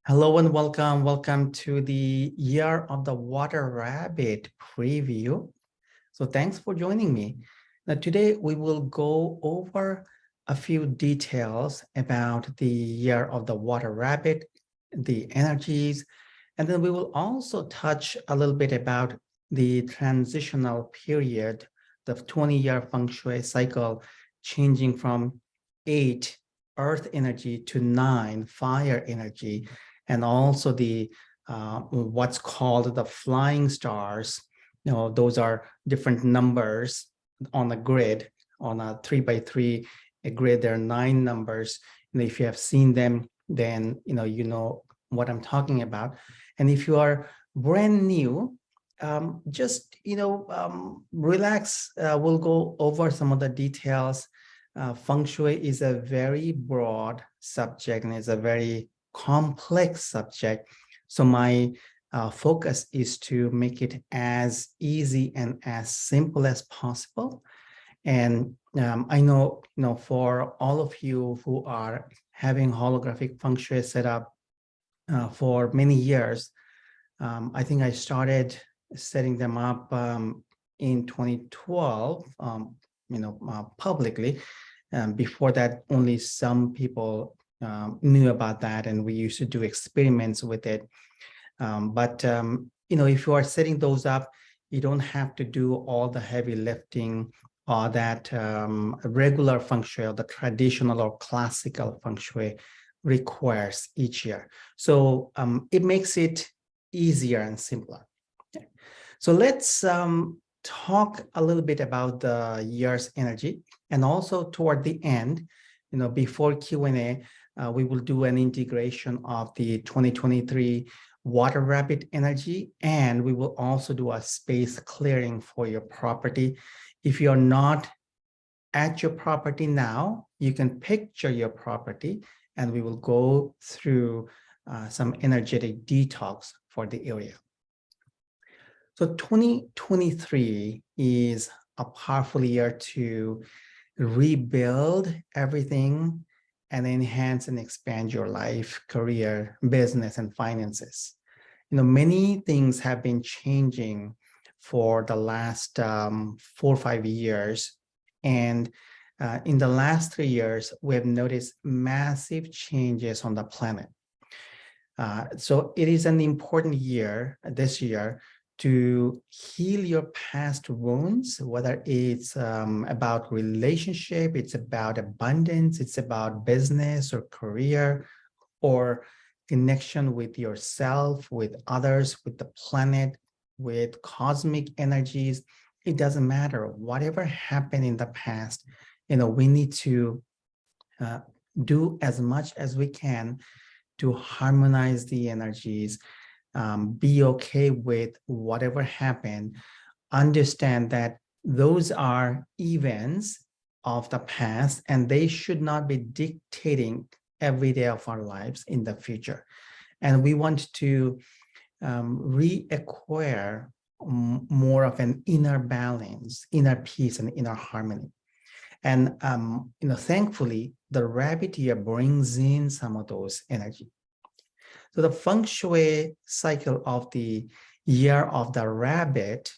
Hello and welcome. Welcome to the Year of the Water Rabbit preview. So thanks for joining me. Now today we will go over a few details about the Year of the Water Rabbit, the energies, and then we will also touch a little bit about the transitional period, the 20-year Feng Shui cycle, changing from 8 earth energy to 9 fire energy, and also the what's called the flying stars. Those are different numbers on a grid, on a 3x3 grid. There are 9 numbers, and if you have seen them, then you know what I'm talking about. And if you are brand new, just relax. We'll go over some of the details. Feng Shui is a very broad subject and it's a very complex subject. So my focus is to make it as easy and as simple as possible. And I know, for all of you who are having holographic Feng Shui set up for many years, I think I started setting them up in 2012, publicly. Before that, only some people knew about that, and we used to do experiments with it. If you are setting those up, you don't have to do all the heavy lifting or that regular Feng Shui or the traditional or classical Feng Shui requires each year. So it makes it easier and simpler. Okay. So let's talk a little bit about the year's energy, and also toward the end, before Q&A, we will do an integration of the 2023 water rabbit energy, and we will also do a space clearing for your property. If you're not at your property now, you can picture your property, and we will go through some energetic detox for the area. So 2023 is a powerful year to rebuild everything and enhance and expand your life, career, business, and finances. Many things have been changing for the last 4 or 5 years. And in the last 3 years, we have noticed massive changes on the planet. So it is an important year, this year, to heal your past wounds, whether it's about relationship, it's about abundance, it's about business or career, or connection with yourself, with others, with the planet, with cosmic energies. It doesn't matter. Whatever happened in the past, we need to do as much as we can to harmonize the energies. Be okay with whatever happened. Understand that those are events of the past, and they should not be dictating every day of our lives in the future. And we want to reacquire more of an inner balance, inner peace, and inner harmony. And thankfully, the rabbit year brings in some of those energy. So the Feng Shui cycle of the year of the rabbit,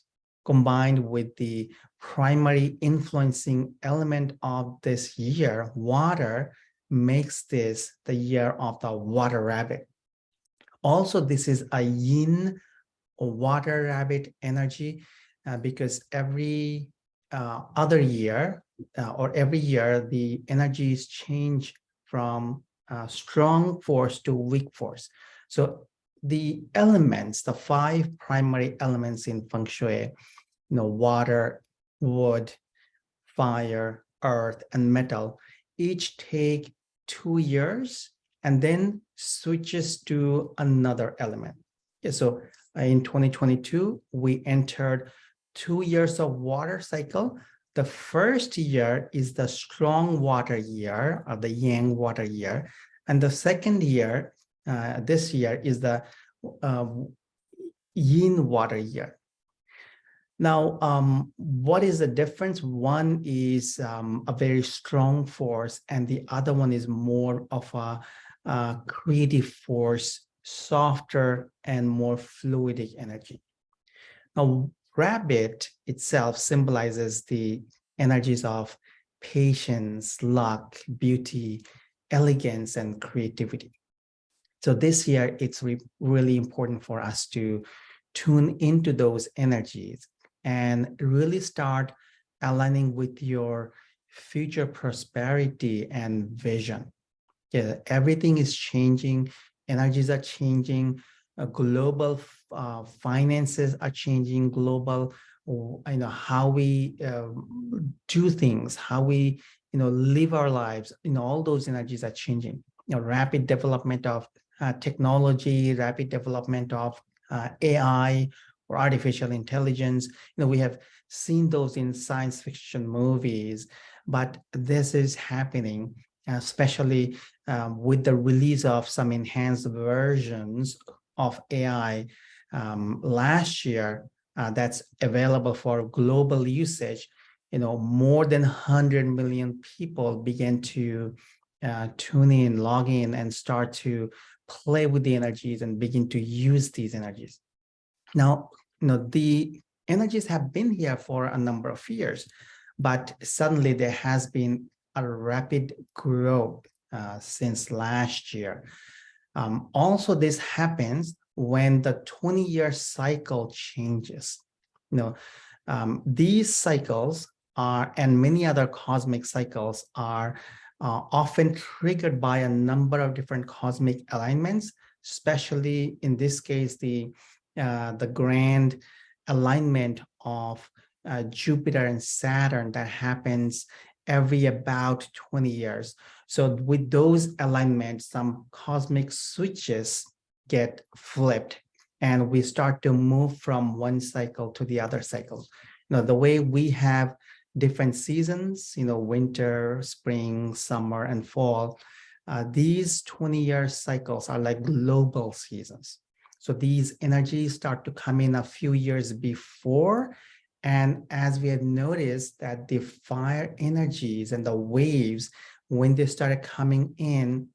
combined with the primary influencing element of this year, water, makes this the year of the water rabbit. Also, this is a yin water rabbit energy because every other year or every year, the energies change from strong force to weak force. So the elements, the 5 primary elements in Feng Shui, water, wood, fire, earth, and metal, each take 2 years and then switches to another element. Okay, so in 2022, we entered 2 years of water cycle. The first year is the strong water year, or the yang water year. And the second year, this year, is the yin water year. Now, what is the difference? One is a very strong force, and the other one is more of a creative force softer and more fluidic energy. Now, rabbit itself symbolizes the energies of patience, luck, beauty, elegance, and creativity. So this year, it's really important for us to tune into those energies and really start aligning with your future prosperity and vision. Yeah, everything is changing, energies are changing, global finances are changing, global, how we do things, how we, live our lives, all those energies are changing. Rapid development of technology, rapid development of AI or artificial intelligence. We have seen those in science fiction movies, but this is happening, especially with the release of some enhanced versions of AI last year that's available for global usage. More than 100 million people began to tune in, log in, and start to play with the energies and begin to use these energies. Now, the energies have been here for a number of years, but suddenly there has been a rapid growth since last year. Also, this happens when the 20-year cycle changes. These cycles are, and many other cosmic cycles are often triggered by a number of different cosmic alignments, especially in this case, the grand alignment of Jupiter and Saturn that happens every about 20 years. So with those alignments, some cosmic switches get flipped and we start to move from one cycle to the other cycle. The way we have different seasons, winter, spring, summer, and fall, these 20-year cycles are like global seasons. So these energies start to come in a few years before. And as we have noticed that the fire energies and the waves, when they started coming in,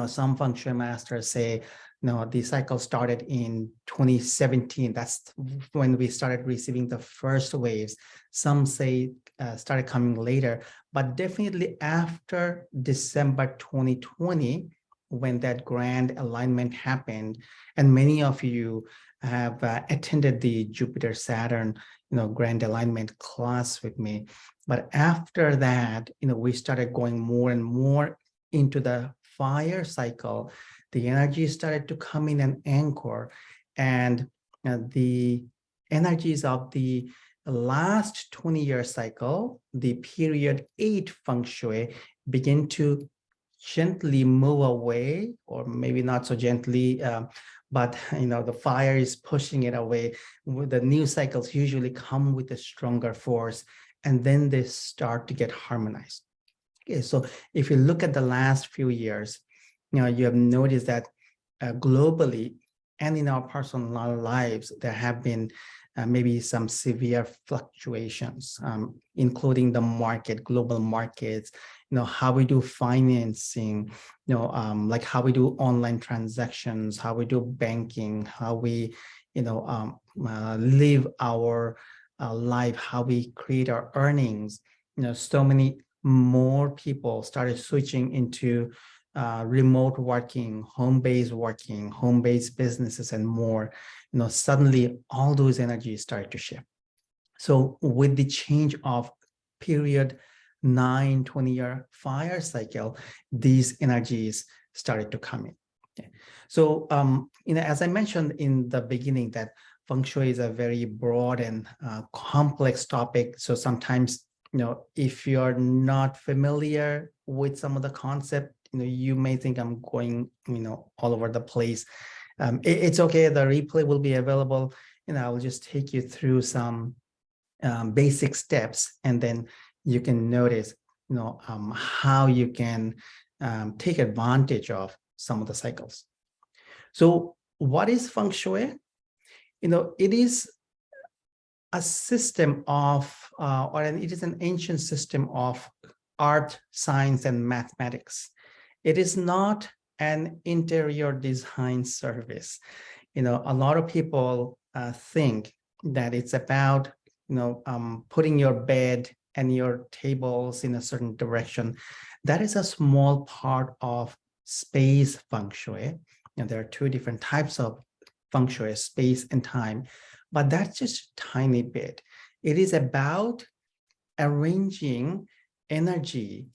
some feng shui masters say, the cycle started in 2017. That's when we started receiving the first waves. Some say started coming later, but definitely after December 2020, when that grand alignment happened, and many of you have attended the Jupiter-Saturn, grand alignment class with me. But after that, we started going more and more into the fire cycle. The energy started to come in and anchor, and the energies of the last 20-year cycle, the period-8 Feng Shui, begin to gently move away, or maybe not so gently, but the fire is pushing it away. The new cycles usually come with a stronger force, and then they start to get harmonized. Okay, so if you look at the last few years, you have noticed that globally and in our personal lives, there have been maybe some severe fluctuations, including the market, global markets, how we do financing, like how we do online transactions, how we do banking, how we, live our life, how we create our earnings. So many more people started switching into remote working, home-based businesses, and more. Suddenly all those energies started to shift. So with the change of period 9, 20-year fire cycle, these energies started to come in. Okay. So, as I mentioned in the beginning, that Feng Shui is a very broad and complex topic. So sometimes, if you're not familiar with some of the concept, you may think I'm going, all over the place. It's okay. The replay will be available, and I will just take you through some basic steps, and then you can notice, how you can take advantage of some of the cycles. So what is Feng Shui? It is a system of, it is an ancient system of art, science, and mathematics. It is not an interior design service. A lot of people think that it's about, putting your bed and your tables in a certain direction. That is a small part of space feng shui. There are two different types of feng shui, space and time, but that's just a tiny bit. It is about arranging energy,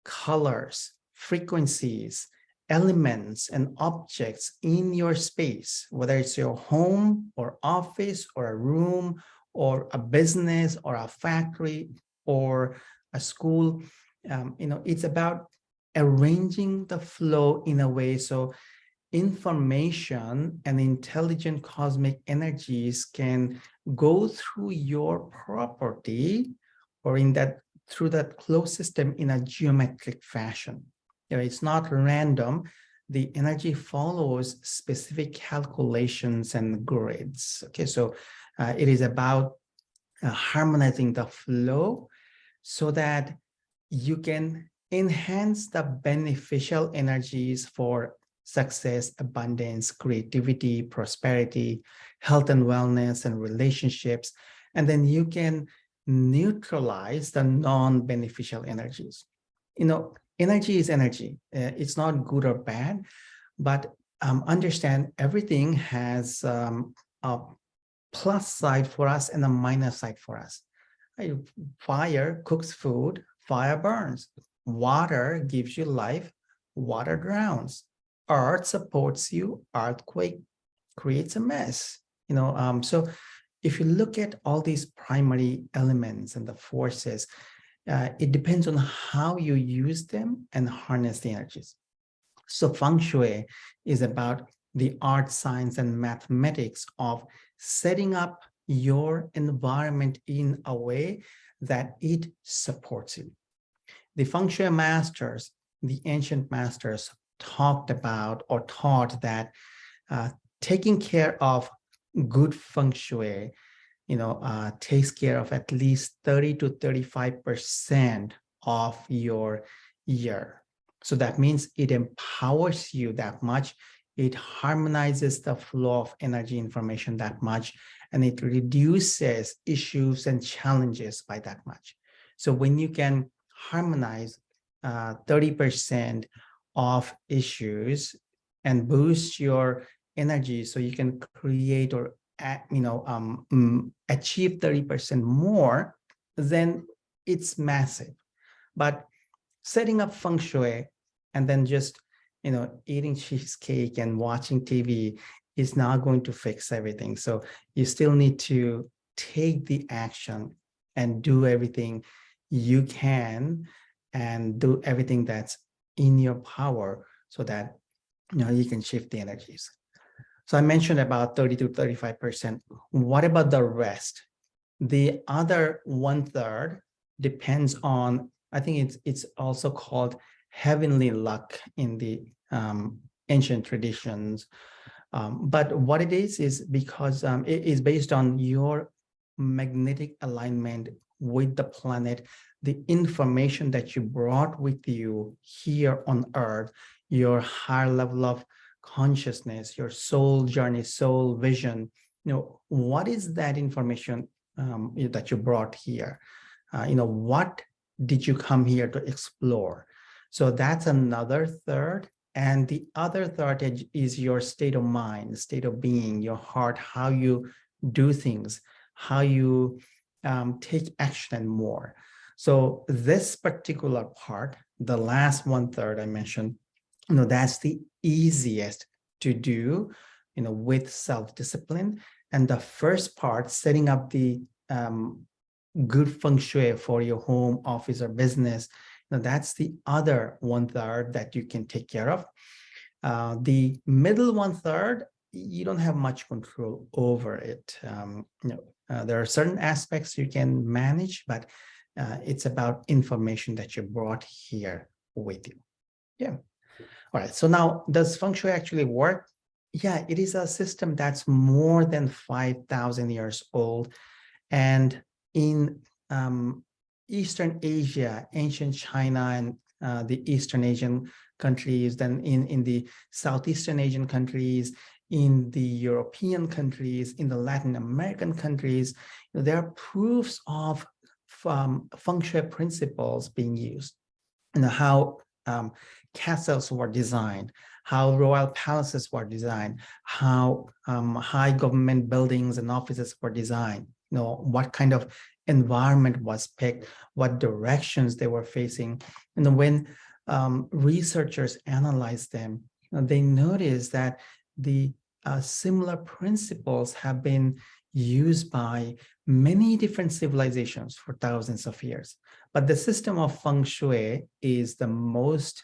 colors, frequencies, elements, and objects in your space, whether it's your home or office or a room or a business or a factory or a school. It's about arranging the flow in a way so information and intelligent cosmic energies can go through your property or through that closed system in a geometric fashion. It's not random. The energy follows specific calculations and grids. Okay, so it is about harmonizing the flow so that you can enhance the beneficial energies for success, abundance, creativity, prosperity, health and wellness, and relationships. And then you can neutralize the non-beneficial energies. Energy is energy. It's not good or bad, but understand everything has a plus side for us and a minus side for us. Fire cooks food, fire burns. Water gives you life, water drowns. Earth supports you, earthquake creates a mess. So if you look at all these primary elements and the forces, it depends on how you use them and harness the energies. So feng shui is about the art, science, and mathematics of setting up your environment in a way that it supports you. The feng shui masters, the ancient masters, talked about or taught that taking care of good feng shui takes care of at least 30 to 35% of your year. So that means it empowers you that much. It harmonizes the flow of energy information that much, and it reduces issues and challenges by that much. So when you can harmonize 30% of issues and boost your energy so you can create or achieve 30% more, then it's massive. But setting up feng shui and then just eating cheesecake and watching TV is not going to fix everything. So you still need to take the action and do everything you can and do everything that's in your power so that you can shift the energies. So I mentioned about 30 to 35%. What about the rest? The other 1/3 depends on, I think it's also called heavenly luck in the ancient traditions. But what it is because it is based on your magnetic alignment with the planet, the information that you brought with you here on Earth, your higher level of consciousness, your soul journey, soul vision. What is that information that you brought here? What did you come here to explore? So that's another third. And the other third is your state of mind, state of being, your heart, how you do things, how you take action and more. So this particular part, the last 1/3 I mentioned, that's the easiest to do, with self-discipline. And the first part, setting up the good feng shui for your home, office, or business, that's the other 1/3 that you can take care of. The middle 1/3, you don't have much control over it. There are certain aspects you can manage, but it's about information that you brought here with you. Yeah. All right. So now, does feng shui actually work? Yeah, it is a system that's more than 5,000 years old. And in Eastern Asia, ancient China, and the Eastern Asian countries, then in the Southeastern Asian countries, in the European countries, in the Latin American countries, there are proofs of feng shui principles being used. How castles were designed, how royal palaces were designed, how high government buildings and offices were designed, what kind of environment was picked, what directions they were facing. And when researchers analyzed them, they noticed that the similar principles have been used by many different civilizations for thousands of years. But the system of feng shui is the most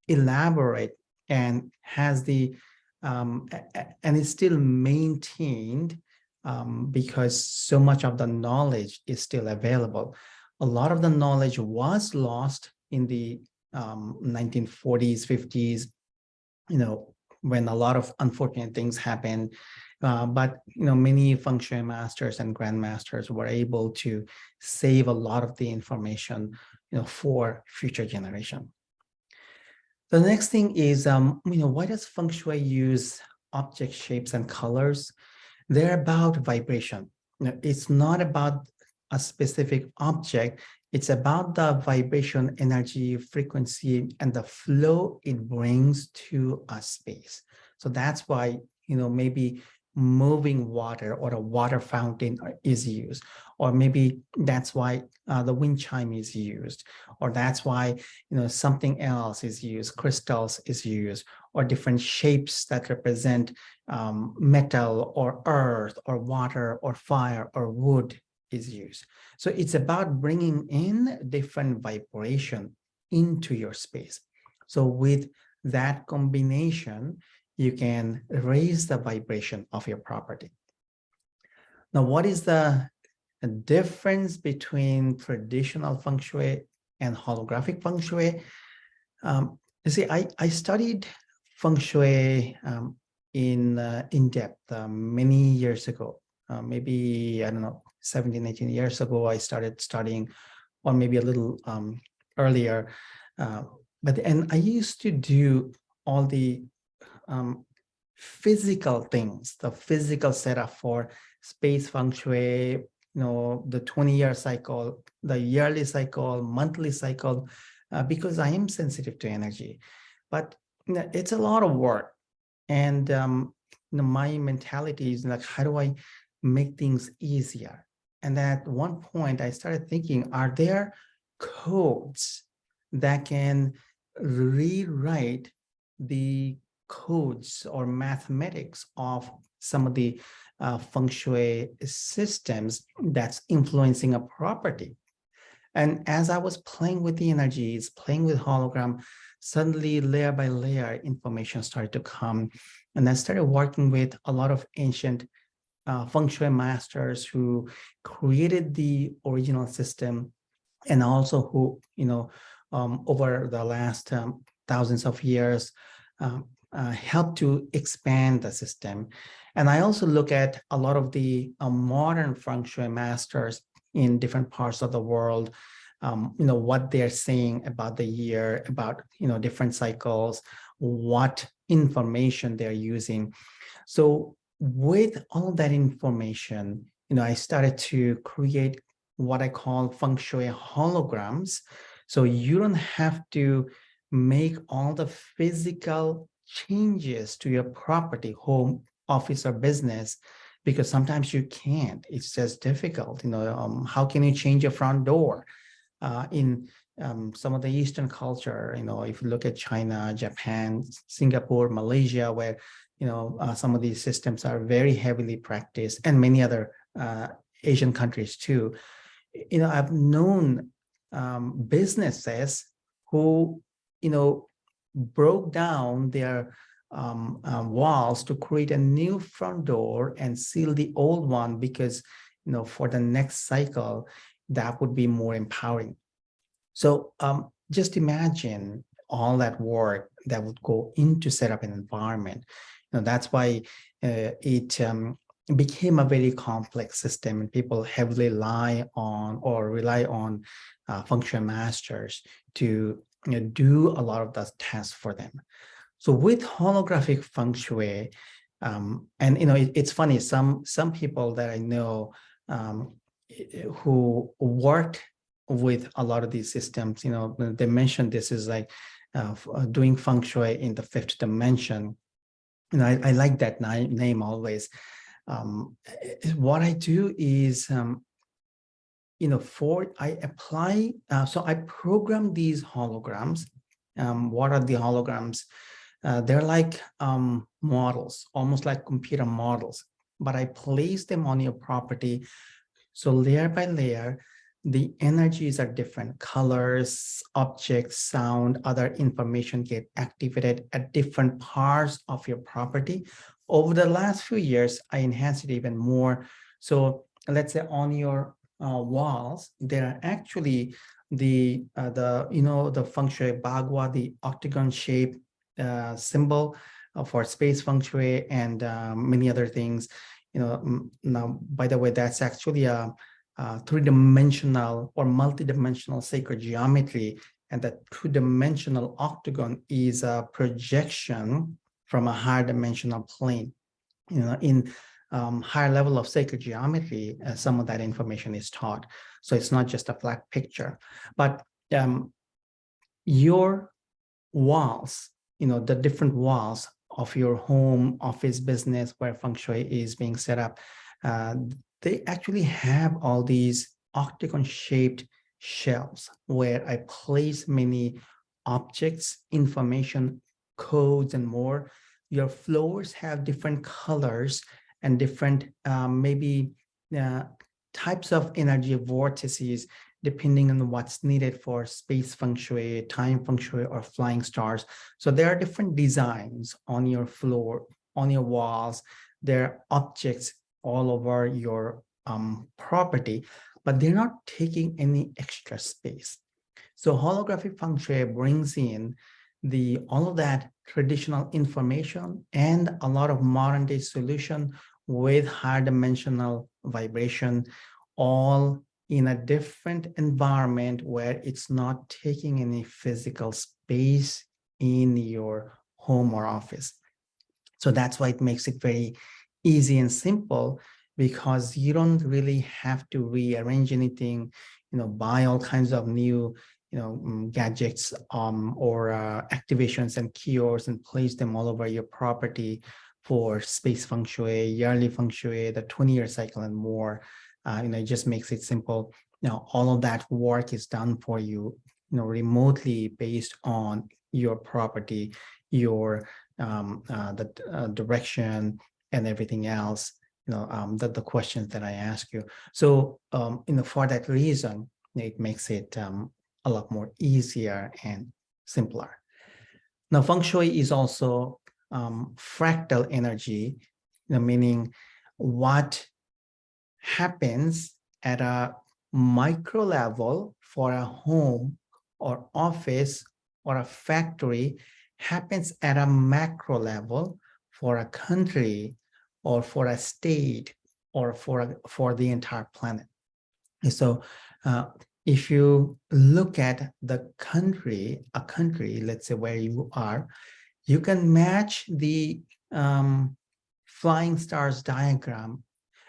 elaborate and has the and is still maintained because so much of the knowledge is still available. A lot of the knowledge was lost in the 1940s, 50s, when a lot of unfortunate things happened. But many feng shui masters and grandmasters were able to save a lot of the information, for future generation. The next thing is, why does feng shui use object shapes and colors? They're about vibration. It's not about a specific object. It's about the vibration, energy, frequency, and the flow it brings to a space. So that's why, maybe moving water or a water fountain is used, or maybe that's why the wind chime is used, or that's why, something else is used, crystals is used, or different shapes that represent metal or earth or water or fire or wood is used. So it's about bringing in different vibration into your space. So with that combination, you can raise the vibration of your property. Now, what is the difference between traditional feng shui and holographic feng shui? You see, I studied feng shui in depth many years ago. Maybe, I don't know, 17, 18 years ago, I started studying, or maybe a little earlier. And I used to do all the physical things, the physical setup for space feng shui, the 20-year cycle, the yearly cycle, monthly cycle, because I am sensitive to energy. But it's a lot of work. And my mentality is like, how do I make things easier? And at one point, I started thinking, are there codes that can rewrite the codes or mathematics of some of the feng shui systems that's influencing a property? And as I was playing with the energies, playing with hologram, suddenly layer by layer information started to come. And I started working with a lot of ancient feng shui masters who created the original system, and also who, over the last thousands of years, helped to expand the system. And I also look at a lot of the modern feng shui masters in different parts of the world, what they're saying about the year, about, different cycles, what information they're using. So with all that information, I started to create what I call feng shui holograms. So you don't have to make all the physical changes to your property, home, office, or business, because sometimes you can't. It's just difficult. How can you change your front door? In some of the Eastern culture, if you look at China, Japan, Singapore, Malaysia, where some of these systems are very heavily practiced, and many other Asian countries too. I've known businesses who, broke down their walls to create a new front door and seal the old one because, for the next cycle, that would be more empowering. So just imagine all that work that would go into set up an environment. That's why it became a very complex system, and people heavily rely on feng shui masters to do a lot of those tasks for them. So with holographic feng shui, and it's funny, some people that I know who worked with a lot of these systems, they mentioned this is like doing feng shui in the fifth dimension. I like that name always. What I do is, I apply, so I program these holograms. What are the holograms? They're like models, almost like computer models, but I place them on your property. So layer by layer, the energies are different. Colors, objects, sound, other information get activated at different parts of your property. Over the last few years, I enhanced it even more. So let's say on your walls, there are actually the feng shui bagua, the octagon shape symbol for space feng shui, and many other things. Now, by the way, that's actually a three-dimensional or multi-dimensional sacred geometry, and that two-dimensional octagon is a projection from a higher dimensional plane. In higher level of sacred geometry, some of that information is taught. So it's not just a flat picture, but your walls, the different walls of your home, office, business, where feng shui is being set up, they actually have all these octagon-shaped shelves where I place many objects, information, codes, and more. Your floors have different colors and different types of energy vortices, depending on what's needed for space feng shui, time feng shui, or flying stars. So there are different designs on your floor, on your walls. There are objects all over your property, but they're not taking any extra space. So holographic feng shui brings in all of that traditional information and a lot of modern day solution with higher dimensional vibration, all in a different environment where it's not taking any physical space in your home or office. So that's why it makes it very easy and simple, because you don't really have to rearrange anything, buy all kinds of new gadgets or activations and kiosks and place them all over your property for space feng shui, yearly feng shui, the 20-year cycle, and more. It just makes it simple. Now, all of that work is done for you, remotely based on your property, your the direction and everything else, the questions that I ask you. So, for that reason, it makes it a lot more easier and simpler. Now, feng shui is also fractal energy, meaning what happens at a micro level for a home or office or a factory happens at a macro level for a country or for a state or for the entire planet. And so if you look at the country, let's say where you are, you can match the flying stars diagram,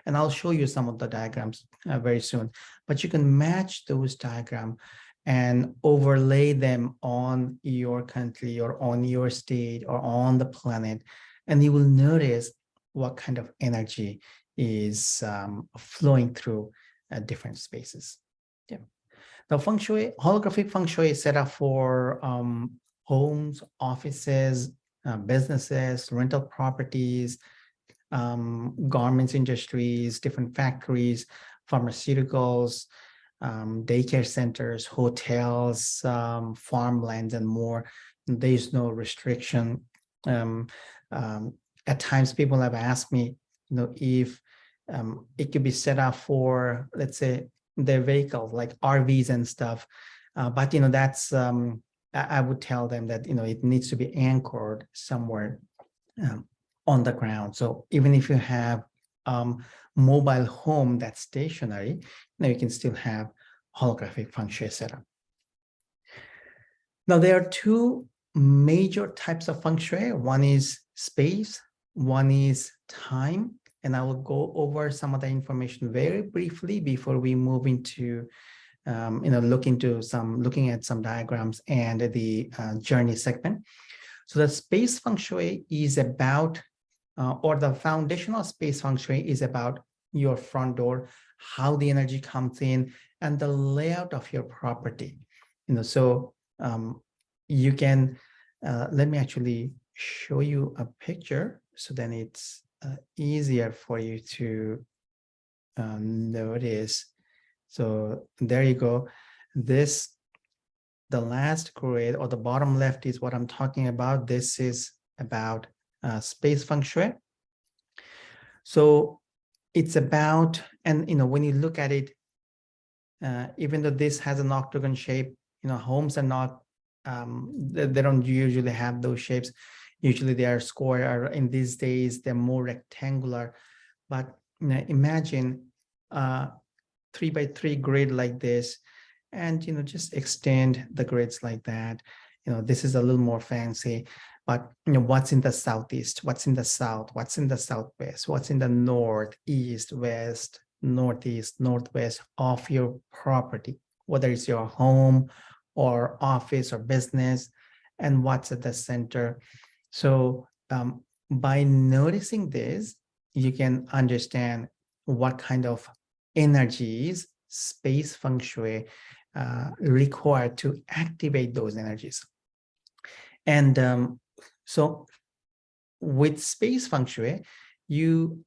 and I'll show you some of the diagrams very soon, but you can match those diagrams and overlay them on your country or on your state or on the planet, and you will notice what kind of energy is flowing through different spaces. Yeah. Now, feng shui, holographic feng shui is set up for homes, offices, businesses, rental properties, garments industries, different factories, pharmaceuticals, daycare centers, hotels, farmlands, and more. There's no restriction. At times, people have asked me, if it could be set up for, let's say, their vehicles like RVs and stuff, but that's I would tell them that it needs to be anchored somewhere on the ground. So even if you have mobile home that's stationary, you can still have holographic feng shui setup. Now, there are two major types of feng shui. One is space, one is time. And I will go over some of the information very briefly before we move into, looking at some diagrams and the journey segment. So the space feng shui is about, or the foundational space feng shui is about your front door, how the energy comes in, and the layout of your property. So you can, let me actually show you a picture so then it's easier for you to notice. So there you go. The last grid or the bottom left is what I'm talking about. This is about space feng shui. So it's about, and when you look at it, even though this has an octagon shape, homes are not, they don't usually have those shapes. Usually they are square, or in these days they're more rectangular. But imagine 3x3 grid like this, and just extend the grids like that. This is a little more fancy, but what's in the southeast, what's in the south, what's in the southwest, what's in the north, east, west, northeast, northwest of your property, whether it's your home or office or business, and what's at the center. So by noticing this, you can understand what kind of energies space feng shui required to activate those energies. And so with space feng shui,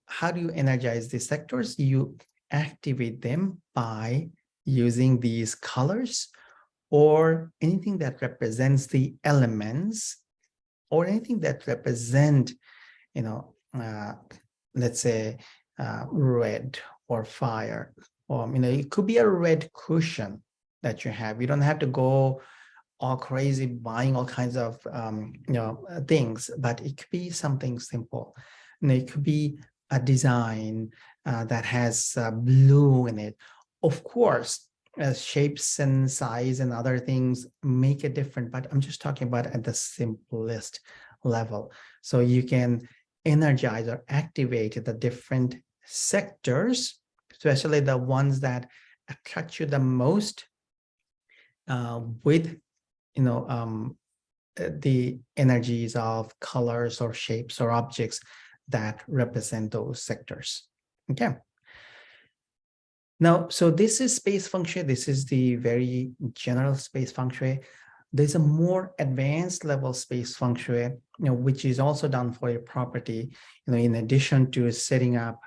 how do you energize these sectors? You activate them by using these colors or anything that represents the elements, or anything that represent, let's say red or fire, or it could be a red cushion that you have. You don't have to go all crazy buying all kinds of things, but it could be something simple. It could be a design that has blue in it. Of course, shapes and size and other things make it different, but I'm just talking about at the simplest level. So you can energize or activate the different sectors, especially the ones that attract you the most, with the energies of colors or shapes or objects that represent those sectors. Okay. Now, so this is space feng shui. This is the very general space feng shui. There's a more advanced level space feng shui, which is also done for your property, in addition to setting up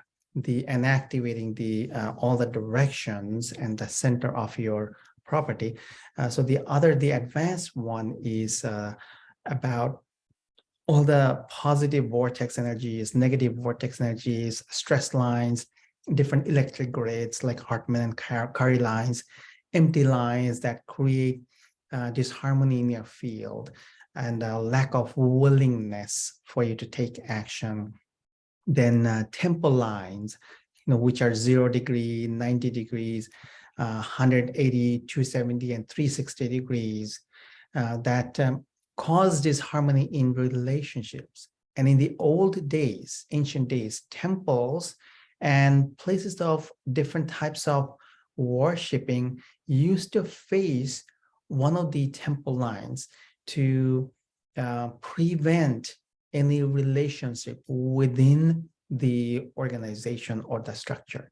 and activating all the directions and the center of your property. So the advanced one is about all the positive vortex energies, negative vortex energies, stress lines, different electric grids like Hartmann and Curry lines, empty lines that create disharmony in your field, and a lack of willingness for you to take action. Then temple lines, which are 0 degree, 90 degrees, 180, 270, and 360 degrees, that cause disharmony in relationships. And in the old days, ancient days, temples and places of different types of worshiping used to face one of the temple lines to prevent any relationship within the organization or the structure.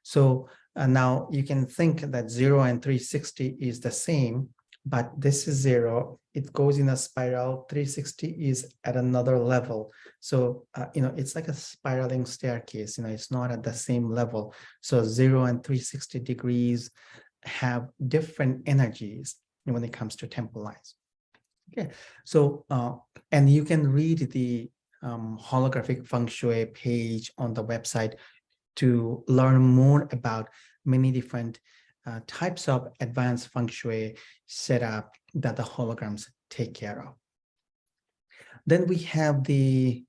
So now you can think that 0 and 360 is the same, but this is 0, it goes in a spiral, 360 is at another level. So, it's like a spiraling staircase, it's not at the same level. So 0 and 360 degrees have different energies when it comes to temple lines. Okay, so, and you can read the holographic feng shui page on the website to learn more about many different types of advanced feng shui setup that the holograms take care of. Then we have the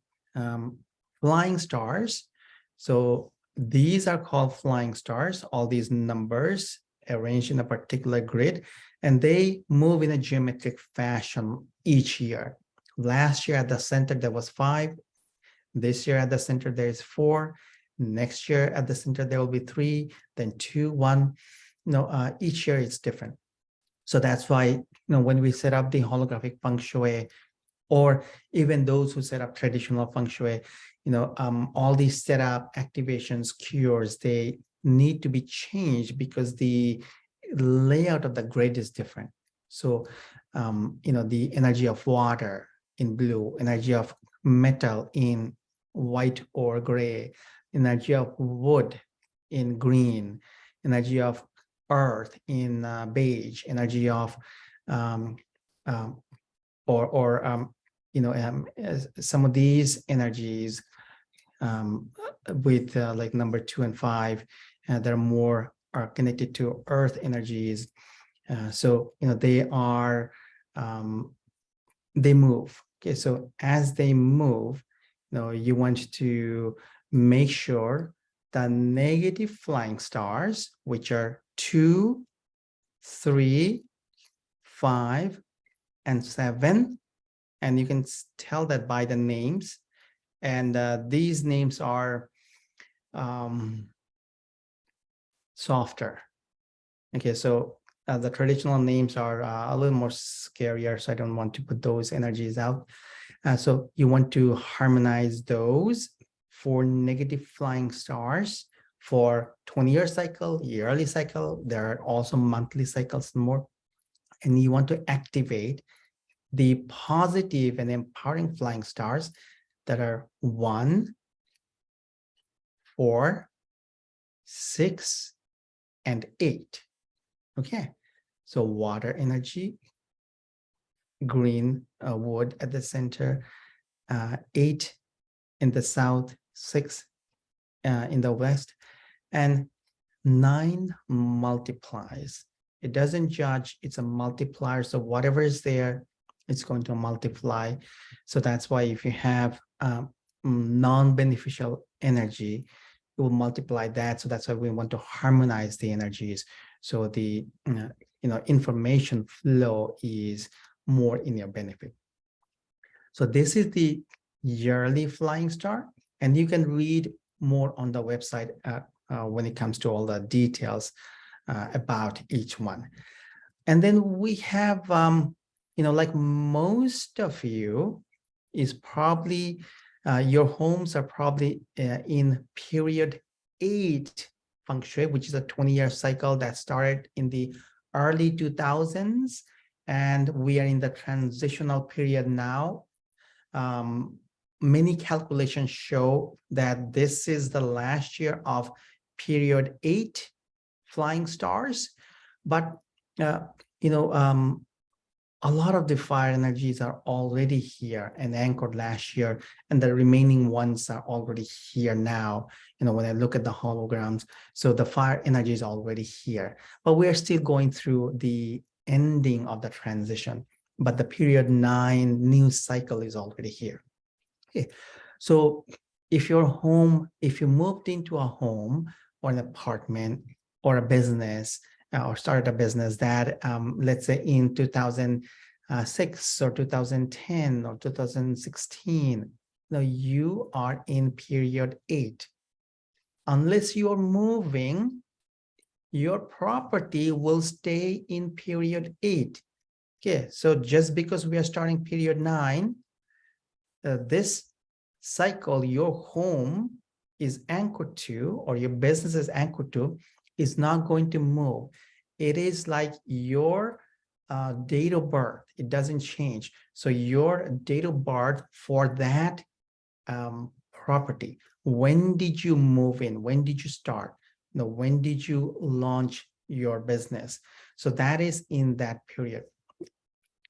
flying stars. So these are called flying stars, all these numbers arranged in a particular grid. and they move in a geometric fashion each year. Last year at the center, there was 5. This year at the center, there is 4. Next year at the center, there will be 3, then 2, 1. Each year it's different. So that's why, when we set up the holographic feng shui, or even those who set up traditional feng shui, all these setup, activations, cures, they need to be changed because the layout of the grid is different. So, the energy of water in blue, energy of metal in white or gray, energy of wood in green, energy of earth in beige, energy of some of these energies with like number 2 and 5, they're more are connected to earth energies. So they are they move. Okay, so as they move, you want to make sure the negative flying stars, which are 2, 3, 5, and 7, and you can tell that by the names, and these names are softer. Okay, so the traditional names are a little more scarier, so I don't want to put those energies out. So you want to harmonize those for negative flying stars for 20-year cycle, yearly cycle. There are also monthly cycles and more. And you want to activate the positive and empowering flying stars that are 1, 4, 6, and 8. Okay, so water energy, green wood at the center, 8 in the south, 6 in the west, and 9 multiplies. It doesn't judge, it's a multiplier. So whatever is there, it's going to multiply. So that's why if you have non-beneficial energy, it will multiply that. So that's why we want to harmonize the energies. So the information flow is more in your benefit. So this is the yearly flying star, and you can read more on the website when it comes to all the details about each one. And then we have, like most of you is probably, your homes are probably in period 8 feng shui, which is a 20-year cycle that started in the early 2000s. And we are in the transitional period now. Many calculations show that this is the last year of period 8 flying stars. But, a lot of the fire energies are already here and anchored last year, and the remaining ones are already here now, when I look at the holograms. So the fire energy is already here, but we are still going through the ending of the transition. But the period 9 new cycle is already here. Okay. So if your home, if you moved into a home or an apartment or a business, or started a business that, let's say in 2006 or 2010 or 2016, now you are in period 8. Unless you're moving, your property will stay in period 8. Okay, so just because we are starting period 9, this cycle, your home is anchored to, or your business is anchored to, is not going to move. It is like your date of birth. It doesn't change. So your date of birth for that property, when did you move in? When did you start? When did you launch your business? So that is in that period.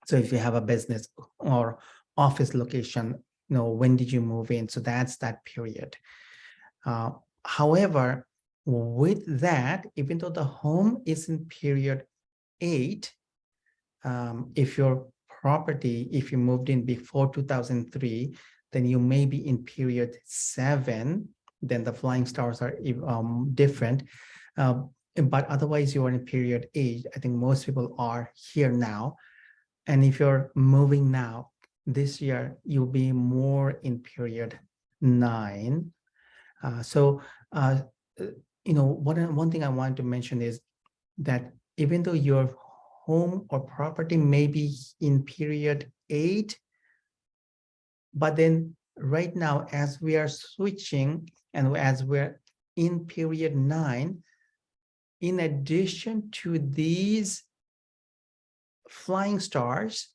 So if you have a business or office location, when did you move in? So that's that period. However, with that, even though the home is in period 8, if your property, if you moved in before 2003, then you may be in period 7. Then the flying stars are different. but otherwise you are in period 8. I think most people are here now. And if you're moving now, this year, you'll be more in period 9. So, one thing I want to mention is that even though your home or property may be in period 8, but then right now, as we are switching and as we're in period 9, in addition to these flying stars,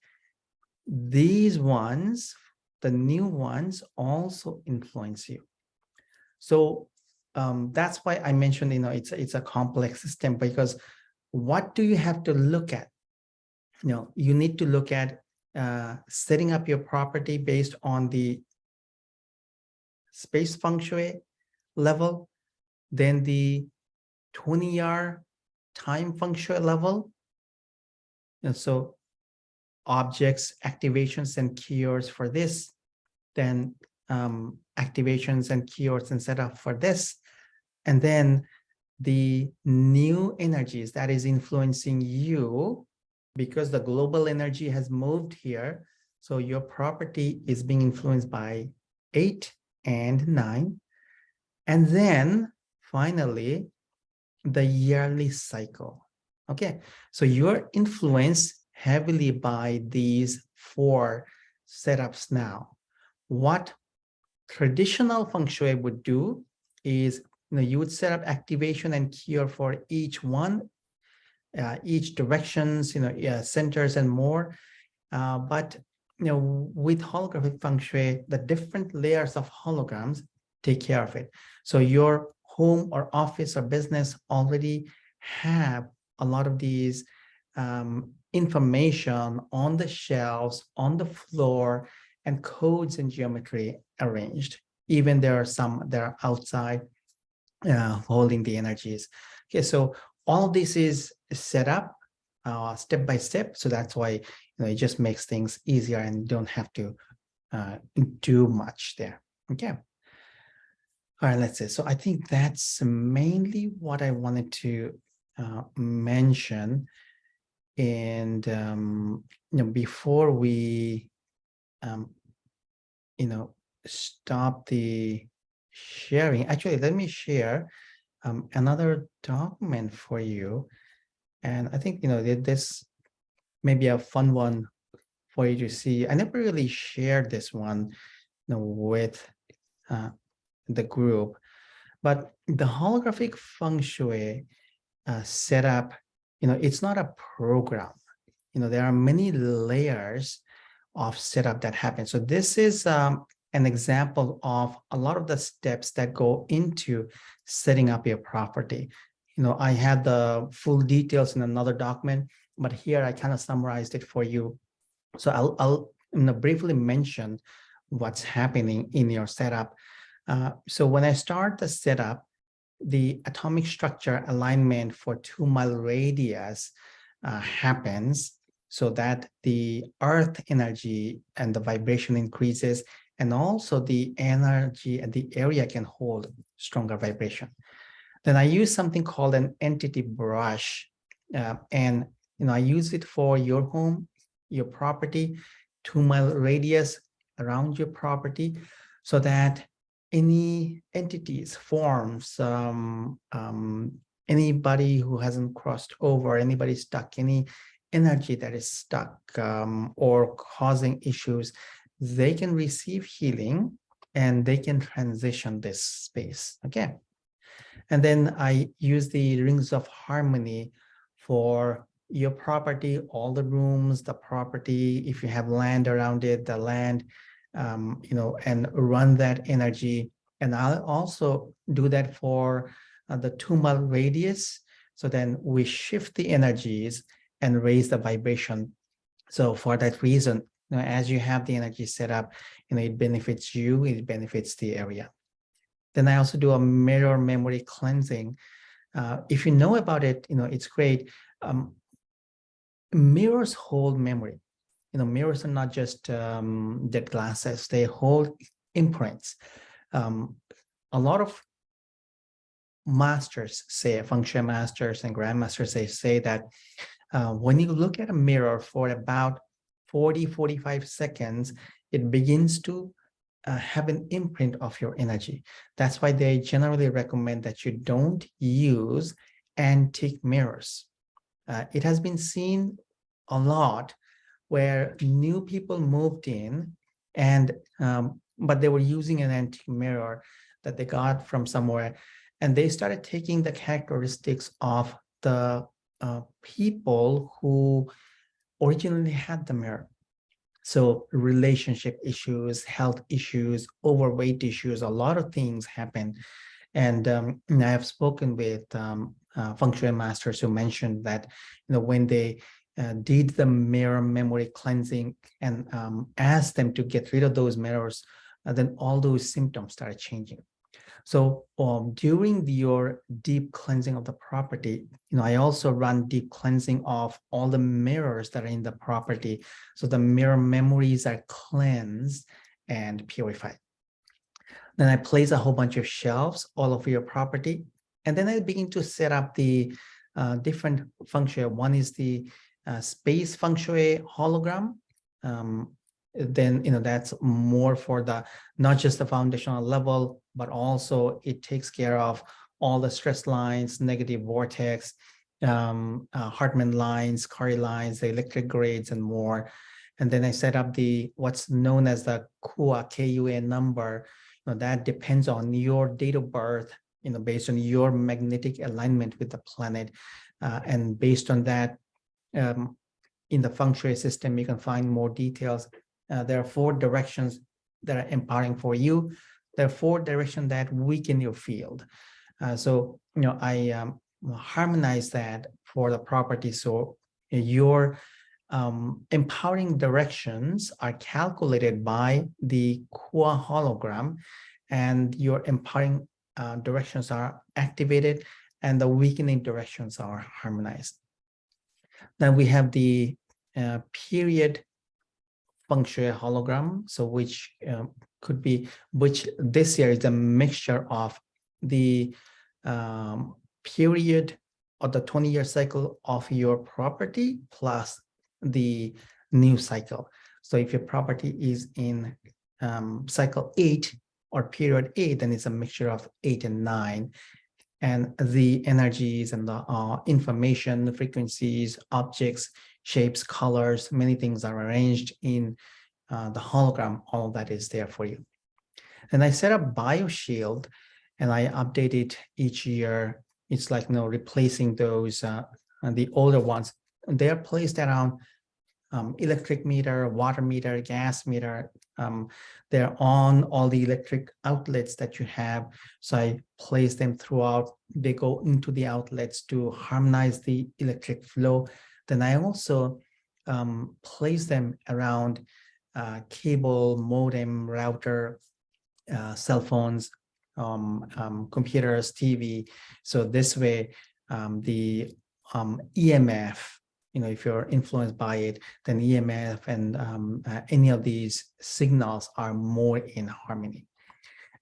these ones, the new ones, also influence you. So that's why I mentioned, it's a complex system, because what do you have to look at? You need to look at setting up your property based on the space feng shui level, then the 20-year time feng shui level. And so objects, activations, and keywords for this, then activations and keywords and setup for this, and then the new energies that is influencing you, because the global energy has moved here. So your property is being influenced by 8 and 9. And then finally, the yearly cycle. Okay, so you're influenced heavily by these 4 setups now. What traditional feng shui would do is, you would set up activation and cure for each one, each directions, centers and more. But with holographic feng shui, the different layers of holograms take care of it. So your home or office or business already have a lot of these information on the shelves, on the floor, and codes and geometry arranged. Even there are some that are outside holding the energies. Okay, so all this is set up step by step. So that's why it just makes things easier and you don't have to do much there. Okay. All right, let's see. So I think that's mainly what I wanted to mention. And before we stop the sharing, actually, let me share another document for you. And I think this may be a fun one for you to see. I never really shared this one with the group, but the holographic feng shui setup, it's not a program. There are many layers of setup that happen. So this is an example of a lot of the steps that go into setting up your property. I had the full details in another document, but here I kind of summarized it for you. So I'll briefly mention what's happening in your setup. So when I start the setup, the atomic structure alignment for 2-mile radius happens, so that the earth energy and the vibration increases, and also the energy and the area can hold stronger vibration. Then I use something called an entity brush, and I use it for your home, your property, 2-mile radius around your property, so that any entities, forms, anybody who hasn't crossed over, anybody stuck, any energy that is stuck or causing issues, they can receive healing and they can transition this space. Okay. And then I use the rings of harmony for your property, all the rooms, the property, if you have land around it, the land, and run that energy. And I'll also do that for the 2-mile radius. So then we shift the energies and raise the vibration. So for that reason, as you have the energy set up, it benefits you, it benefits the area. Then I also do a mirror memory cleansing. If you know about it, it's great. Mirrors hold memory. Mirrors are not just dead glasses, they hold imprints. A lot of masters say, feng shui masters and grandmasters, they say that when you look at a mirror for about 40-45 seconds, it begins to have an imprint of your energy. That's why they generally recommend that you don't use antique mirrors. It has been seen a lot where new people moved in and but they were using an antique mirror that they got from somewhere, and they started taking the characteristics of the people who originally had the mirror. So relationship issues, health issues, overweight issues, a lot of things happen. And I have spoken with feng shui masters who mentioned that, when they did the mirror memory cleansing and asked them to get rid of those mirrors, then all those symptoms started changing. So during your deep cleansing of the property, I also run deep cleansing of all the mirrors that are in the property. So the mirror memories are cleansed and purified. Then I place a whole bunch of shelves all over your property. And then I begin to set up the different feng shui. One is the space feng shui hologram. Then, that's more for the, not just the foundational level, but also it takes care of all the stress lines, negative vortex, Hartman lines, Cori lines, the electric grades, and more. And then I set up the what's known as the KUA, KUA number. That depends on your date of birth, based on your magnetic alignment with the planet. And based on that, in the feng shui system, you can find more details. There are 4 directions that are empowering for you. There are 4 directions that weaken your field. So, I harmonize that for the property. So your empowering directions are calculated by the KUA hologram, and your empowering directions are activated, and the weakening directions are harmonized. Then we have the period feng shui hologram, so which could be, which this year is a mixture of the period of the 20-year cycle of your property plus the new cycle. So if your property is in cycle 8 or period 8, then it's a mixture of 8 and 9. And the energies and the information, the frequencies, objects, shapes, colors, many things are arranged in the hologram. All of that is there for you. And I set up BioShield, and I update it each year. It's like, replacing those, the older ones. They are placed around electric meter, water meter, gas meter. They're on all the electric outlets that you have. So I place them throughout. They go into the outlets to harmonize the electric flow. Then I also place them around cable, modem, router, cell phones, computers, TV. So this way, the EMF, if you're influenced by it, then EMF and any of these signals are more in harmony.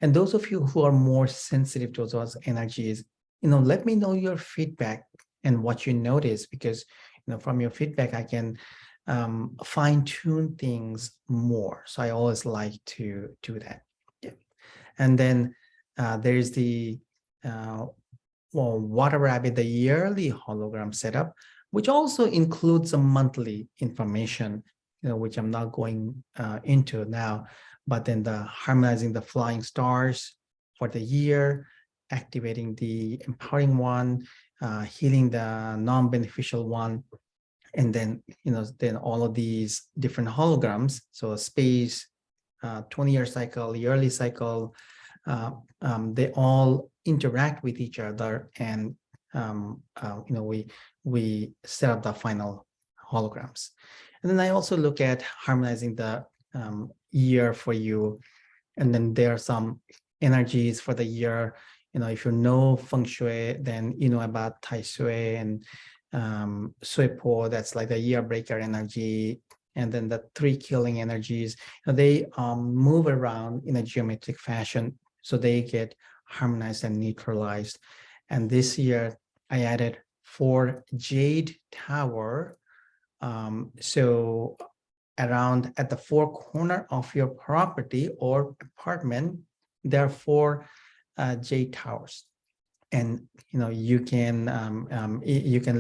And those of you who are more sensitive to those energies, let me know your feedback and what you notice, because from your feedback, I can fine-tune things more. So I always like to do that. Yeah. And then there's the Water Rabbit, the yearly hologram setup, which also includes some monthly information, which I'm not going into now. But then the harmonizing the flying stars for the year, activating the empowering one, healing the non-beneficial one, and then then all of these different holograms. So space, 20-year cycle, yearly cycle, they all interact with each other, and we set up the final holograms. And then I also look at harmonizing the year for you. And then there are some energies for the year. If you know feng shui, then you know about tai shui and sui po. That's like the year breaker energy. And then the 3 killing energies, they move around in a geometric fashion, so they get harmonized and neutralized. And this year I added 4 jade tower. So around at the 4 corner of your property or apartment, there are 4 jade towers. And you can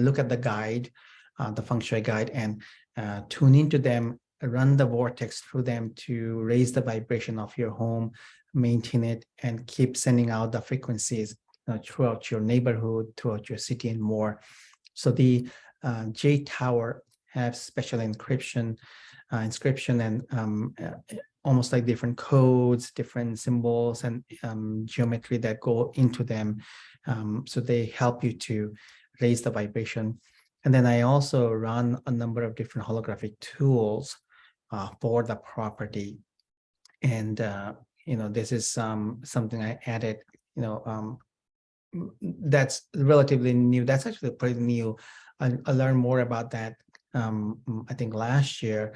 look at the guide, the feng shui guide, and tune into them, run the vortex through them to raise the vibration of your home, maintain it, and keep sending out the frequencies throughout your neighborhood, throughout your city, and more. So the jade tower have special inscription and almost like different codes, different symbols, and geometry that go into them. So they help you to raise the vibration. And then I also run a number of different holographic tools for the property. And this is something I added. That's relatively new. That's actually pretty new. I learned more about that. I think last year.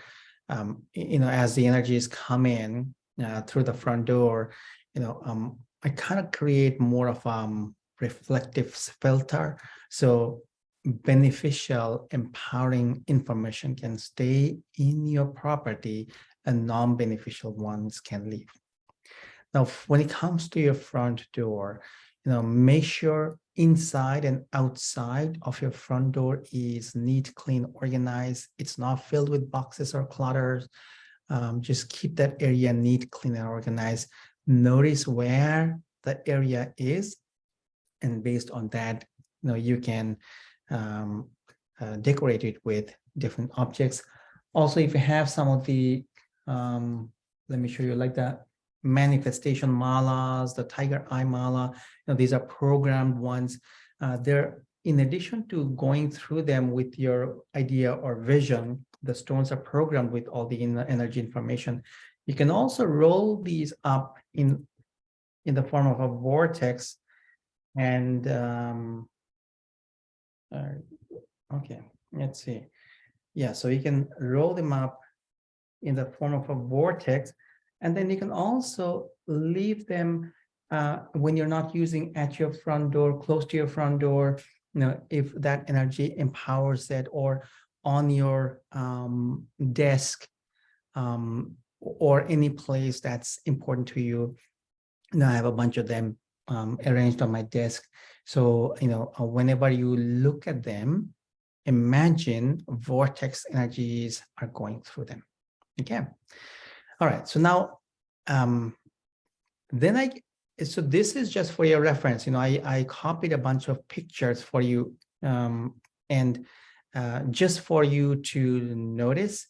As the energies come in through the front door, I kind of create more of reflective filter. So beneficial, empowering information can stay in your property and non-beneficial ones can leave. Now, when it comes to your front door, make sure inside and outside of your front door is neat, clean, organized. It's not filled with boxes or clutters. Just keep that area neat, clean, and organized. Notice where the area is, and based on that, you can decorate it with different objects. Also, if you have some of the, let me show you like that, manifestation malas, the tiger eye mala, these are programmed ones. They're, in addition to going through them with your idea or vision, the stones are programmed with all the energy information. You can also roll these up in the form of a vortex. And okay, let's see. Yeah, so you can roll them up in the form of a vortex. And then you can also leave them when you're not using at your front door, close to your front door, if that energy empowers it, or on your desk, or any place that's important to you. Now I have a bunch of them arranged on my desk. So, whenever you look at them, imagine vortex energies are going through them. Okay. All right, so now, so this is just for your reference. I copied a bunch of pictures for you, and just for you to notice.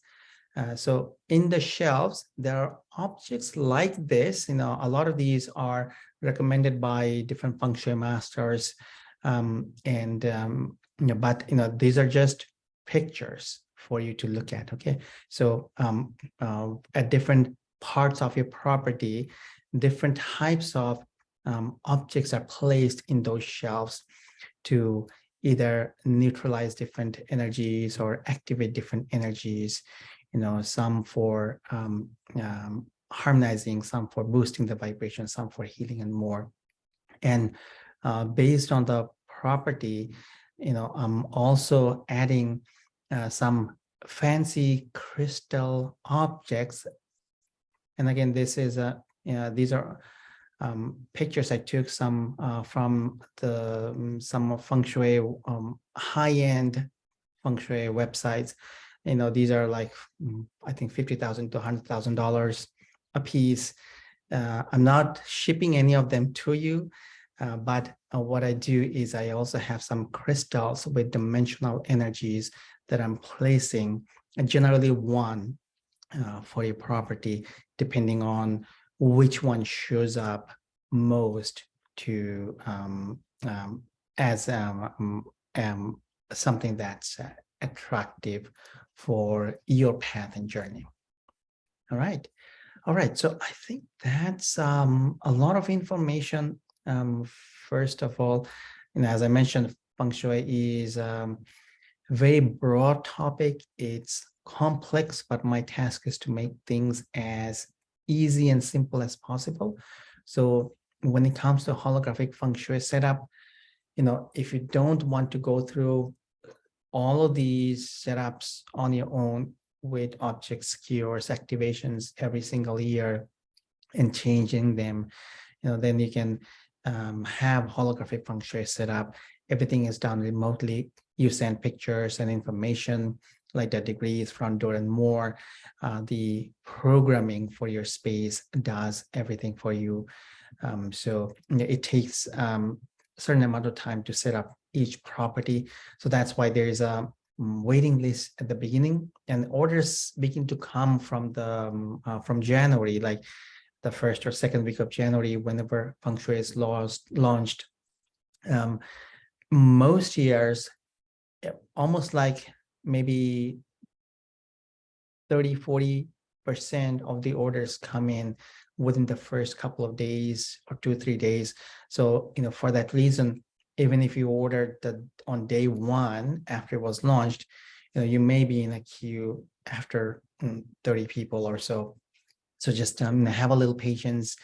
So in the shelves, there are objects like this. A lot of these are recommended by different feng shui masters, but these are just pictures for you to look at. Okay, so at different parts of your property, different types of objects are placed in those shelves to either neutralize different energies or activate different energies. Some for harmonizing, some for boosting the vibration, some for healing, and more. And based on the property, I'm also adding some fancy crystal objects. And again, this is these are pictures I took some from some feng shui high-end feng shui websites. These are like, I think $50,000 to $100,000 a piece. I'm not shipping any of them to you, but what I do is I also have some crystals with dimensional energies that I'm placing, and generally one for your property, depending on which one shows up most to as something that's attractive for your path and journey. All right. So I think that's a lot of information. First of all, as I mentioned, feng shui is a very broad topic. It's complex, but my task is to make things as easy and simple as possible. So when it comes to holographic feng shui setup, if you don't want to go through all of these setups on your own with objects, cures, activations every single year and changing them, then you can have holographic feng shui set up. Everything is done remotely. You send pictures and information like the degrees, front door, and more. The programming for your space does everything for you. So it takes a certain amount of time to set up each property. So that's why there is a waiting list at the beginning, and orders begin to come from the from January, like the first or second week of January, whenever feng shui is launched. Most years, almost like maybe 30-40% of the orders come in within the first couple of days or 2-3 days. So for that reason, even if you ordered on day one after it was launched, you may be in a queue after 30 people or so. So just have a little patience.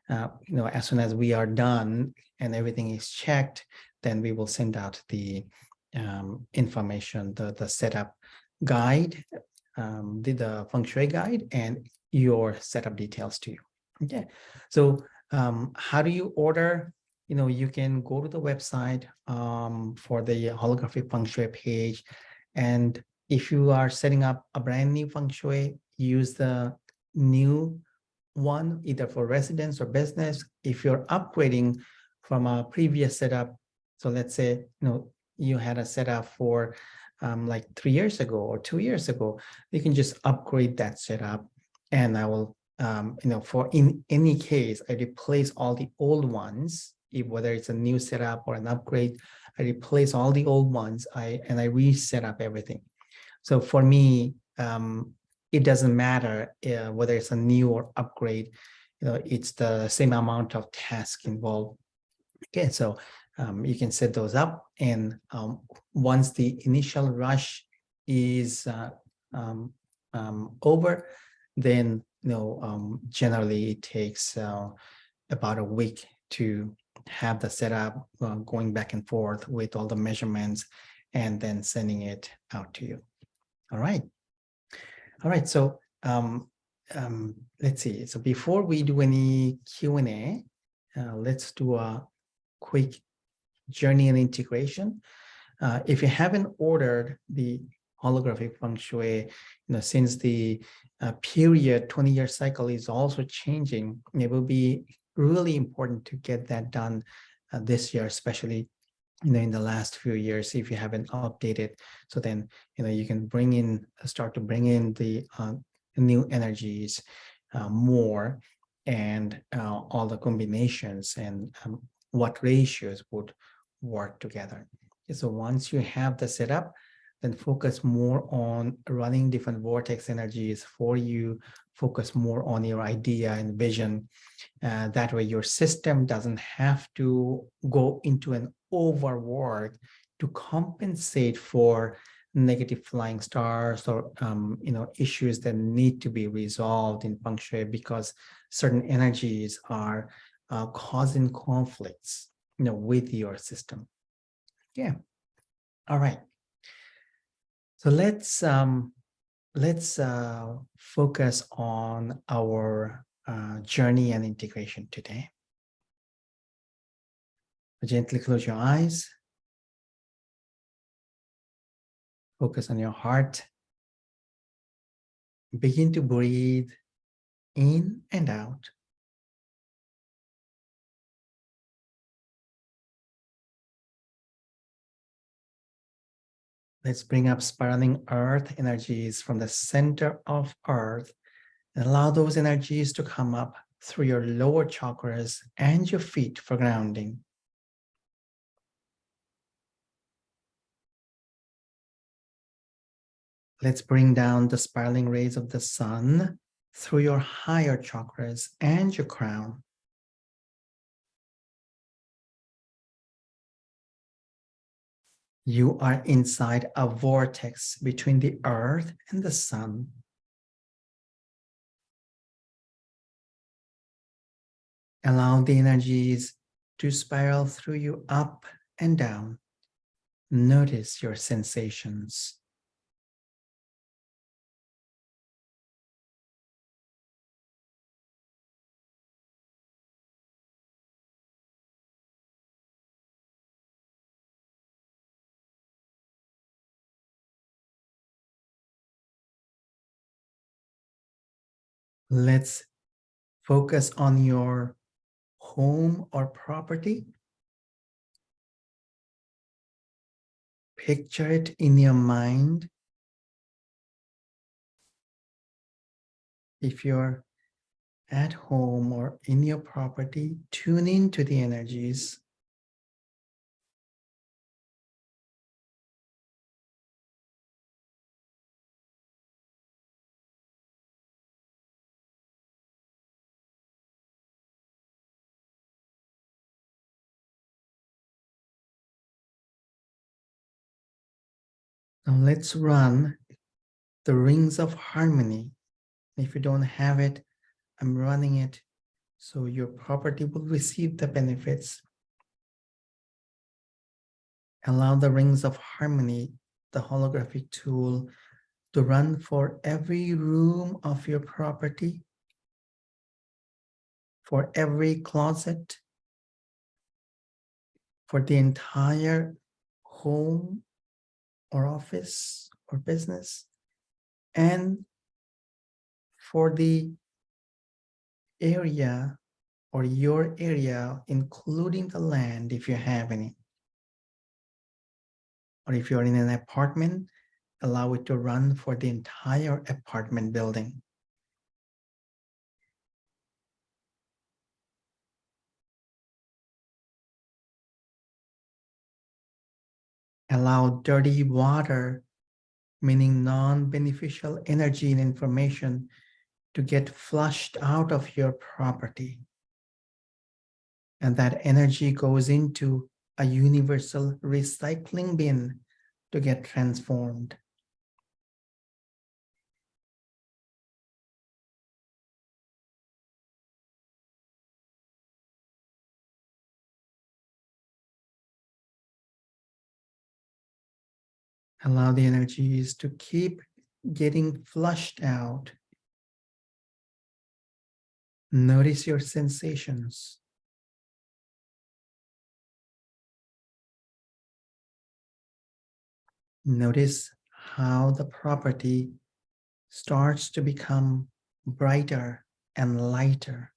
As soon as we are done and everything is checked, then we will send out the information, the setup guide, the feng shui guide, and your setup details to you. Okay. So how do you order? You can go to the website for the holographic feng shui page, and if you are setting up a brand new feng shui, use the new one, either for residence or business. If you're upgrading from a previous setup, so let's say you had a setup for like 3 years ago or 2 years ago, you can just upgrade that setup, and I will for in any case, I replace all the old ones, whether it's a new setup or an upgrade. I replace all the old ones, and I reset up everything. So for me, it doesn't matter whether it's a new or upgrade. It's the same amount of task involved. Okay, so you can set those up, and once the initial rush is over, then generally it takes about a week to have the setup going back and forth with all the measurements, and then sending it out to you. All right. So let's see. So before we do any Q&A, let's do a quick journey and integration. If you haven't ordered the holographic feng shui, since the period 20-year cycle is also changing, it will be really important to get that done this year, especially in the last few years, if you haven't updated. So then you can start to bring in the new energies more, and all the combinations and what ratios would work together. So once you have the setup, then focus more on running different vortex energies for you, focus more on your idea and vision. That way your system doesn't have to go into an overwork to compensate for negative flying stars or issues that need to be resolved in feng shui, because certain energies are causing conflicts with your system. Yeah. All right. So let's focus on our journey and integration today. Gently close your eyes. Focus on your heart. Begin to breathe in and out. Let's bring up spiraling earth energies from the center of earth, and allow those energies to come up through your lower chakras and your feet for grounding. Let's bring down the spiraling rays of the sun through your higher chakras and your crown. You are inside a vortex between the earth and the sun. Allow the energies to spiral through you up and down. Notice your sensations. Let's focus on your home or property. Picture it in your mind. If you're at home or in your property, tune into the energies. Now let's run the rings of harmony. If you don't have it, I'm running it so your property will receive the benefits. Allow the rings of harmony, the holographic tool, to run for every room of your property, for every closet, for the entire home or office or business, and for the area or your area, including the land if you have any. Or if you're in an apartment, allow it to run for the entire apartment building. Allow dirty water, meaning non-beneficial energy and information, to get flushed out of your property. And that energy goes into a universal recycling bin to get transformed. Allow the energies to keep getting flushed out. Notice your sensations. Notice how the property starts to become brighter and lighter.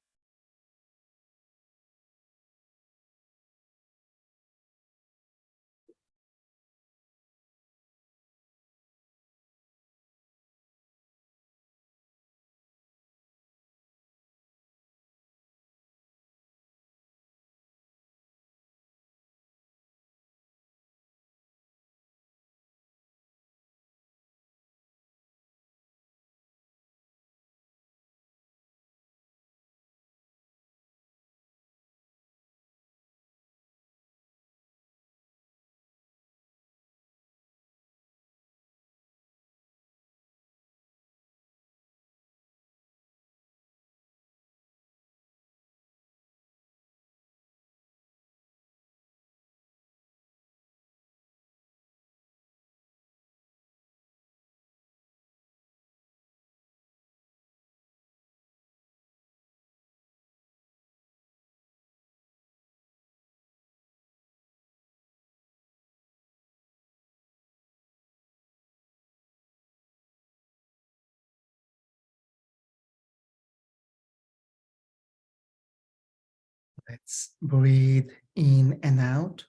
Let's breathe in and out.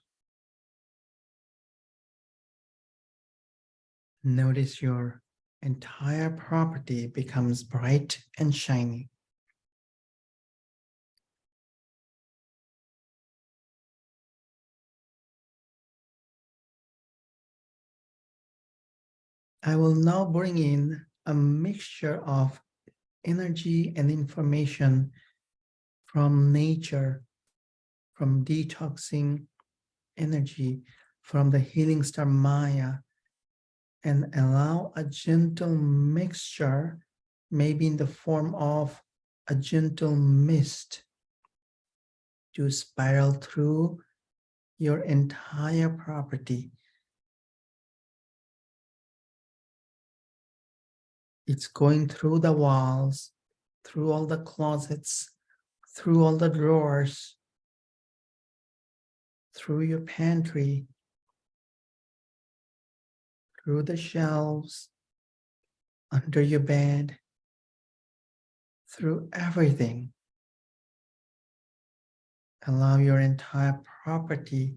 Notice your entire property becomes bright and shiny. I will now bring in a mixture of energy and information from nature, from detoxing energy, from the healing star Maya, and allow a gentle mixture, maybe in the form of a gentle mist, to spiral through your entire property. It's going through the walls, through all the closets, through all the drawers, through your pantry, through the shelves, under your bed, through everything. Allow your entire property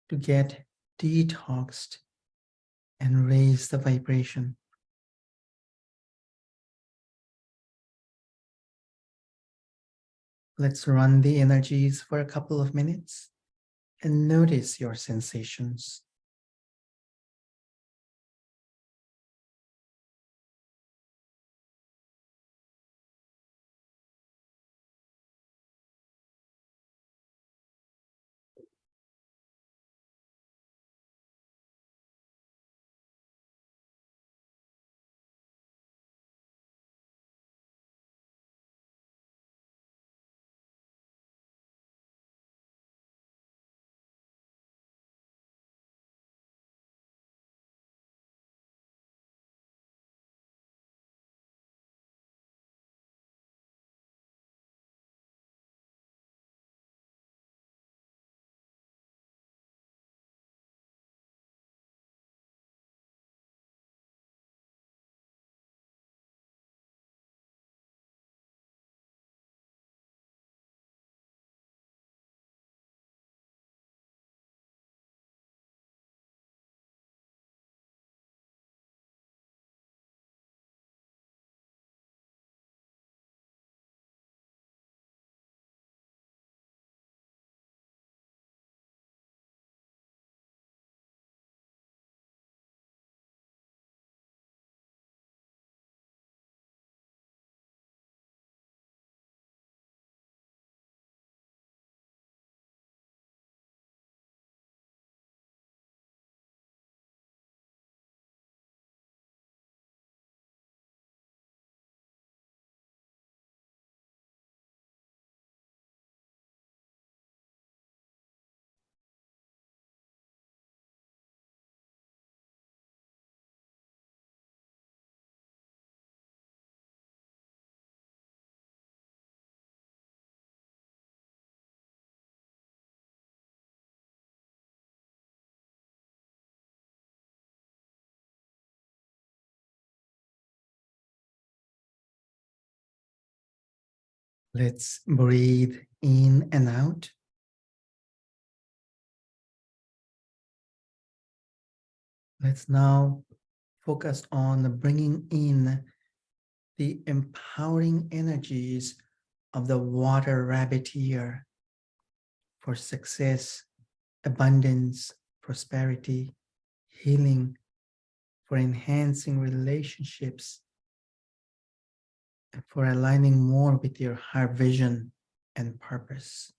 to get detoxed and raise the vibration. Let's run the energies for a couple of minutes and notice your sensations. Let's breathe in and out. Let's now focus on bringing in the empowering energies of the water rabbit ear for success, abundance, prosperity, healing, for enhancing relationships, and for aligning more with your higher vision and purpose.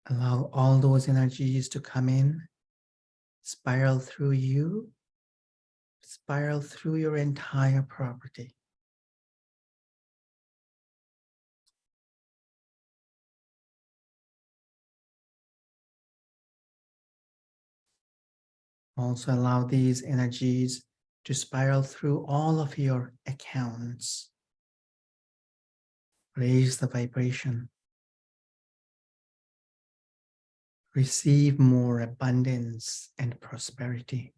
Allow all those energies to come in, spiral through you, spiral through your entire property. Also allow these energies to spiral through all of your accounts. Raise the vibration. Receive more abundance and prosperity.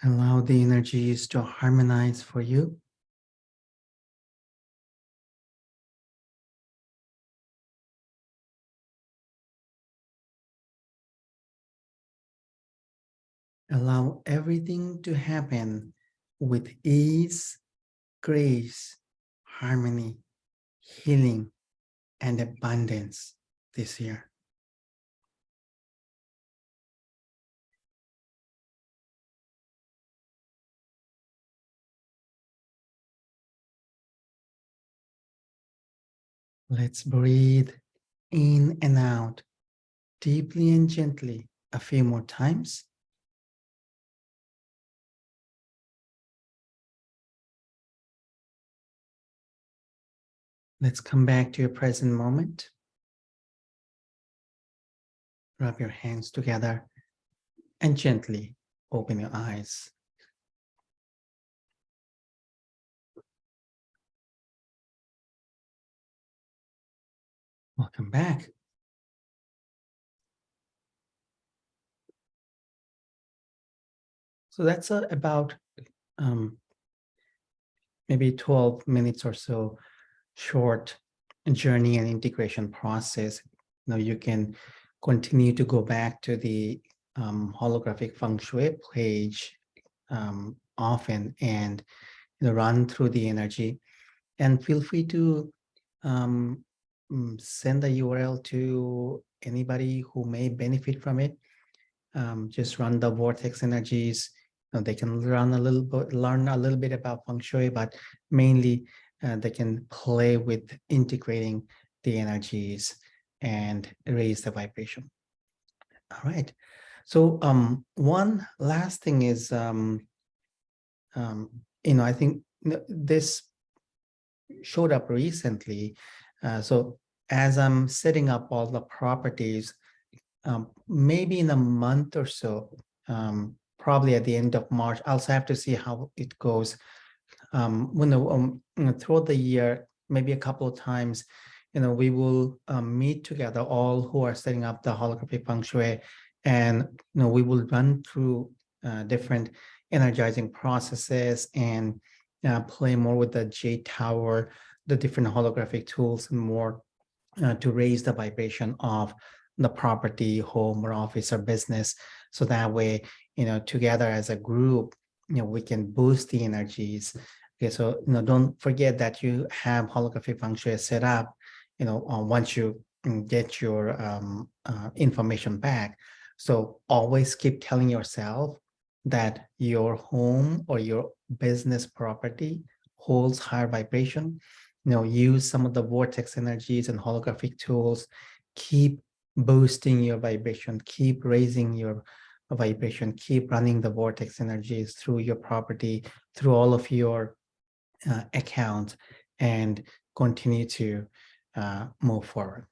Allow the energies to harmonize for you. Allow everything to happen with ease, grace, harmony, healing, and abundance this year. Let's breathe in and out, deeply and gently, a few more times. Let's come back to your present moment. Rub your hands together and gently open your eyes. Welcome back. So that's about maybe 12 minutes or so short journey and integration process. Now you can continue to go back to the holographic feng shui page often and run through the energy, and feel free to send the URL to anybody who may benefit from it. Just run the vortex energies. They can learn a little bit about feng shui, but mainly they can play with integrating the energies and raise the vibration. All right. So one last thing is, I think this showed up recently. So as I'm setting up all the properties, maybe in a month or so, probably at the end of March, I'll also have to see how it goes. Throughout the year, maybe a couple of times, we will meet together, all who are setting up the holographic feng shui, and we will run through different energizing processes and play more with the Jade Tower, the different holographic tools, and more to raise the vibration of the property, home, or office, or business. So that way, together as a group, we can boost the energies. Okay, so don't forget that you have holographic feng shui set up. Once you get your information back, so always keep telling yourself that your home or your business property holds higher vibration. Use some of the vortex energies and holographic tools. Keep boosting your vibration. Keep raising your vibration. Keep running the vortex energies through your property, through all of your accounts, and continue to move forward.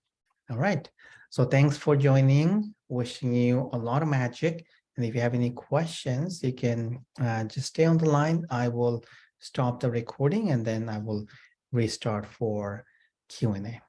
All right. So thanks for joining. Wishing you a lot of magic. And if you have any questions, you can just stay on the line. I will stop the recording and then I will restart for Q&A.